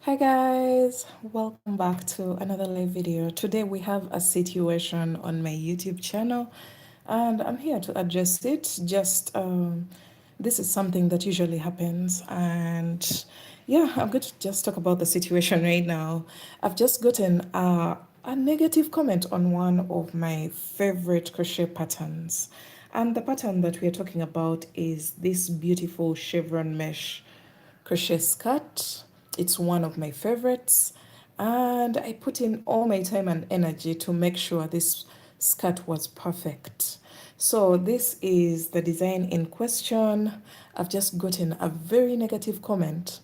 Hi guys, welcome back to another live video. Today we have a situation on my YouTube channel and I'm here to address it. This is something that usually happens and yeah, I'm going to just talk about the situation right now. I've just gotten a negative comment on one of my favorite crochet patterns. And the pattern that we're talking about is this beautiful chevron mesh crochet skirt. It's one of my favorites, and I put in all my time and energy to make sure this skirt was perfect. So this is the design in question. I've just gotten a very negative comment.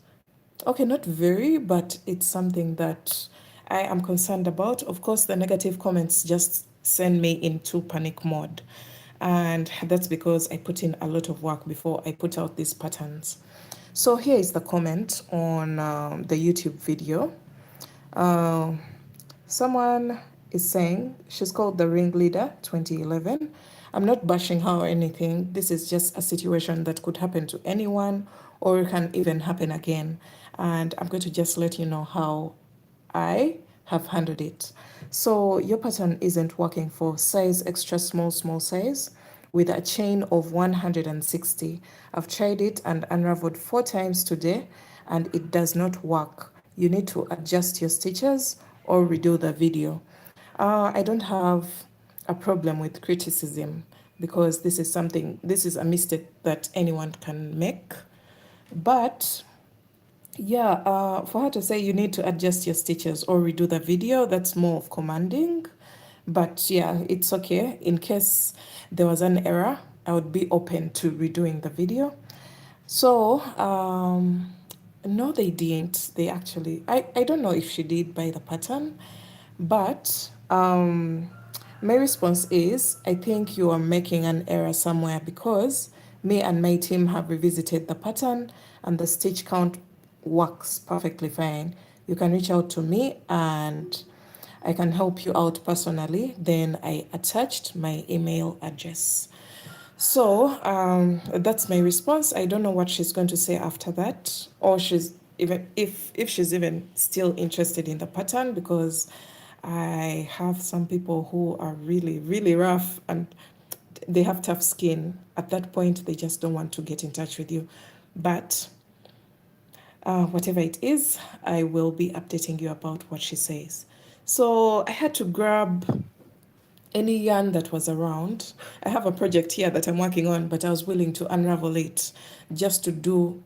Okay, not very, but it's something that I am concerned about. Of course, the negative comments just send me into panic mode. And that's because I put in a lot of work before I put out these patterns. So here is the comment on the YouTube video. Uh, Someone is saying she's called the ringleader 2011. I'm not bashing her or anything. This is just a situation that could happen to anyone or can even happen again. And I'm going to just let you know how I have handled it. So your pattern isn't working for size extra small, small size with a chain of 160. I've tried it and unraveled 4 times today and it does not work. You need to adjust your stitches or redo the video. I don't have a problem with criticism because this is a mistake that anyone can make. But yeah, for her to say you need to adjust your stitches or redo the video, that's more of commanding. But yeah, it's okay. In case there was an error, I would be open to redoing the video. So, no, they didn't. I don't know if she did buy the pattern, but my response is I think you are making an error somewhere because me and my team have revisited the pattern and the stitch count works perfectly fine. You can reach out to me and I can help you out personally. Then I attached my email address. So that's my response. I don't know what she's going to say after that, or she's even if she's even still interested in the pattern because I have some people who are really, really rough and they have tough skin. At that point, they just don't want to get in touch with you. But whatever it is, I will be updating you about what she says. So I had to grab any yarn that was around. I have a project here that I'm working on, but I was willing to unravel it just to do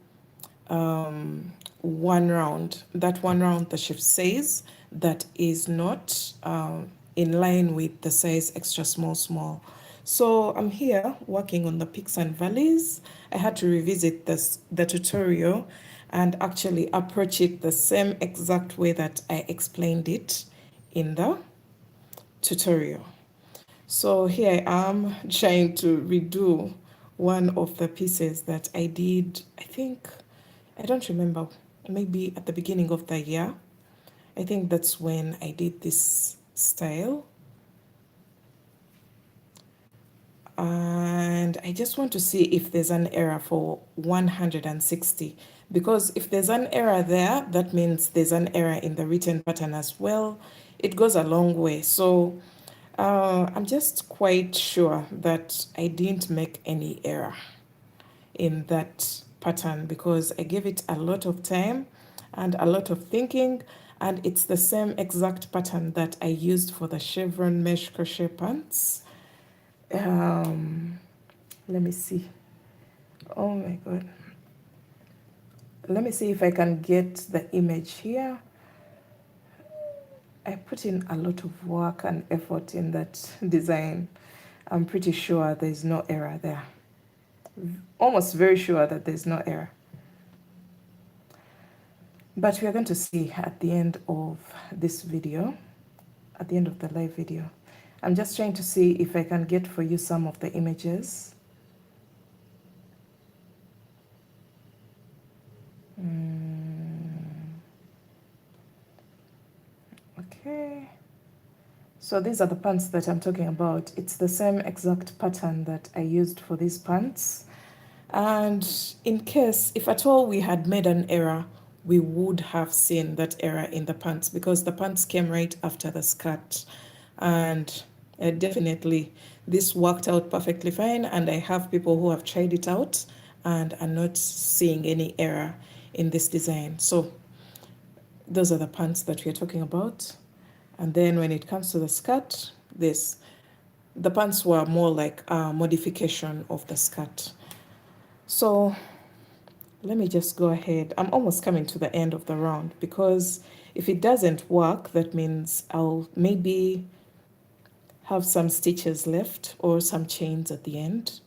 one round. That one round the chef says that is not in line with the size extra small, small. So I'm here working on the peaks and valleys. I had to revisit the tutorial and actually approach it the same exact way that I explained it in the tutorial. So here I am trying to redo one of the pieces that I did, I think, I don't remember, maybe at the beginning of the year. I think that's when I did this style. And I just want to see if there's an error for 160, because if there's an error there, that means there's an error in the written pattern as well. It goes a long way. So I'm just quite sure that I didn't make any error in that pattern because I gave it a lot of time and a lot of thinking, and it's the same exact pattern that I used for the chevron mesh crochet pants. Let me see. Oh my god. Let me see if I can get the image here. I put in a lot of work and effort in that design. I'm pretty sure there's no error there. Almost very sure that there's no error. But we are going to see at the end of this video, at the end of the live video. I'm just trying to see if I can get for you some of the images. Okay. So these are the pants that I'm talking about. It's the same exact pattern that I used for these pants. And in case, if at all we had made an error, we would have seen that error in the pants, because the pants came right after the skirt. And definitely this worked out perfectly fine, and I have people who have tried it out and are not seeing any error in this design. So those are the pants that we're talking about. And then when it comes to the skirt, the pants were more like a modification of the skirt. So let me just go ahead. I'm almost coming to the end of the round, because if it doesn't work, that means I'll maybe have some stitches left or some chains at the end.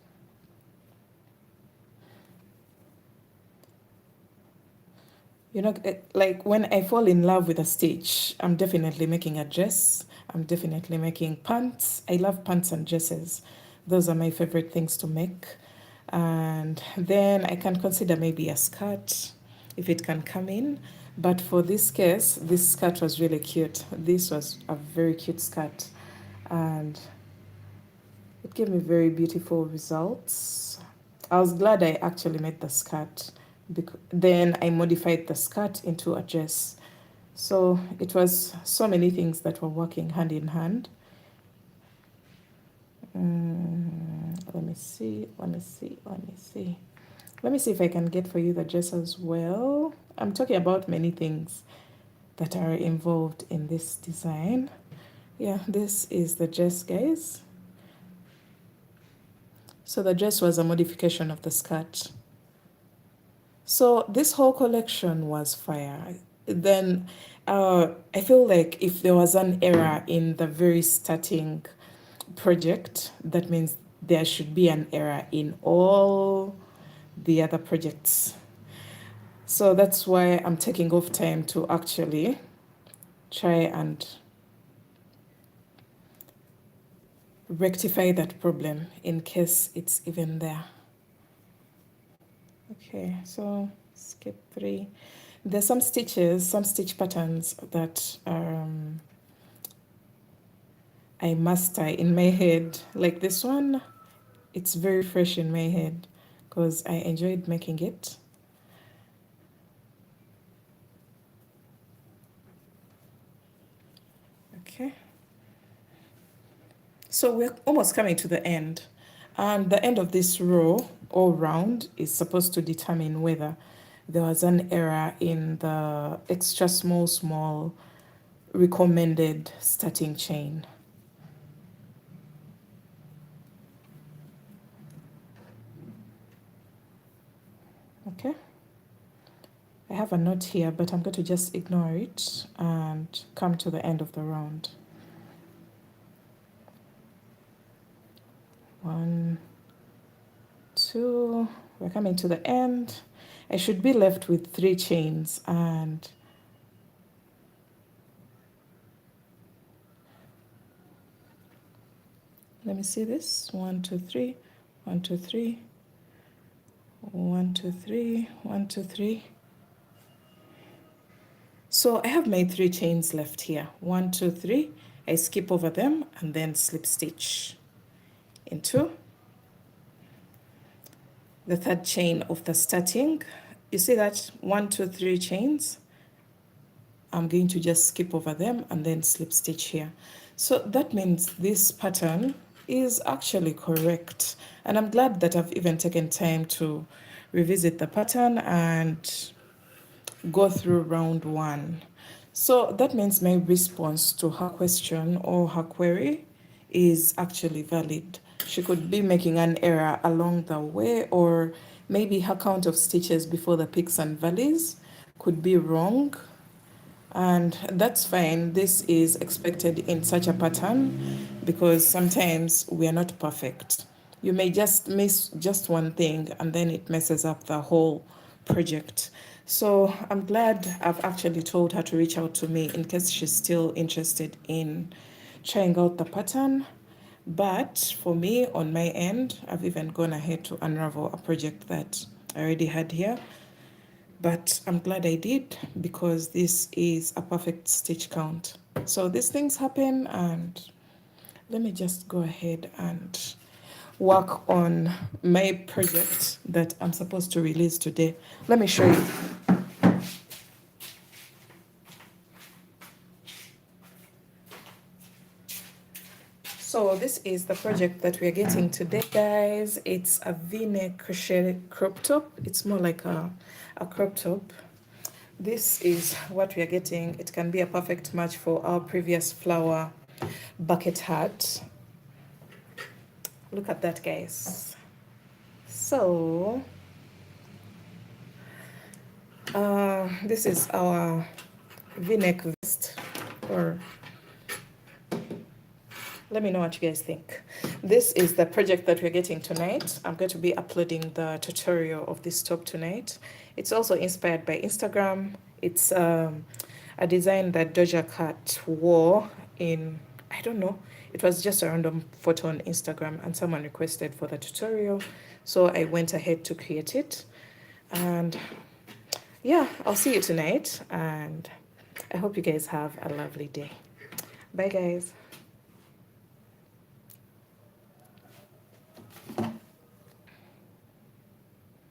You know, like when I fall in love with a stitch, I'm definitely making a dress. I'm definitely making pants. I love pants and dresses. Those are my favorite things to make. And then I can consider maybe a skirt if it can come in. But for this case, this skirt was really cute. This was a very cute skirt. And it gave me very beautiful results. I was glad I actually made the skirt. Then I modified the skirt into a dress. So it was so many things that were working hand in hand. Let me see. Let me see if I can get for you the dress as well. I'm talking about many things that are involved in this design. Yeah, this is the dress, guys. So the dress was a modification of the skirt. So this whole collection was fire. Then I feel like if there was an error in the very starting project, that means there should be an error in all the other projects. So that's why I'm taking off time to actually try and rectify that problem in case it's even there. Okay, so skip 3. There's some stitches, some stitch patterns that I master in my head. Like this one, it's very fresh in my head because I enjoyed making it. Okay. So we're almost coming to the end. And the end of this row or round is supposed to determine whether there was an error in the extra small recommended starting chain. Okay. I have a note here, but I'm going to just ignore it and come to the end of the round. 1, 2, we're coming to the end. I should be left with 3 chains, and let me see this. 1, 2, 3, 1, 2, 3, 1, 2, 3, 1, 2, 3. So I have my 3 chains left here. 1, 2, 3. I skip over them and then slip stitch into the 3rd chain of the starting. You see that 1, 2, 3 chains. I'm going to just skip over them and then slip stitch here. So that means this pattern is actually correct. And I'm glad that I've even taken time to revisit the pattern and go through round 1. So that means my response to her question or her query is actually valid. She could be making an error along the way, or maybe her count of stitches before the peaks and valleys could be wrong. And that's fine. This is expected in such a pattern because sometimes we are not perfect. You may just miss just one thing and then it messes up the whole project. So I'm glad I've actually told her to reach out to me in case she's still interested in trying out the pattern. But for me, on my end, I've even gone ahead to unravel a project that I already had here. But I'm glad I did, because this is a perfect stitch count. So these things happen, and let me just go ahead and work on my project that I'm supposed to release today. Let me show you. So this is the project that we are getting today, guys. It's a V-neck crochet crop top. It's more like a crop top. This is what we are getting. It can be a perfect match for our previous flower bucket hat. Look at that, guys. So this is our V-neck vest, or let me know what you guys think. This is the project that we're getting tonight. I'm going to be uploading the tutorial of this top tonight. It's also inspired by Instagram. It's a design that Doja Cat wore in, I don't know, it was just a random photo on Instagram and someone requested for the tutorial. So I went ahead to create it. And yeah, I'll see you tonight. And I hope you guys have a lovely day. Bye, guys.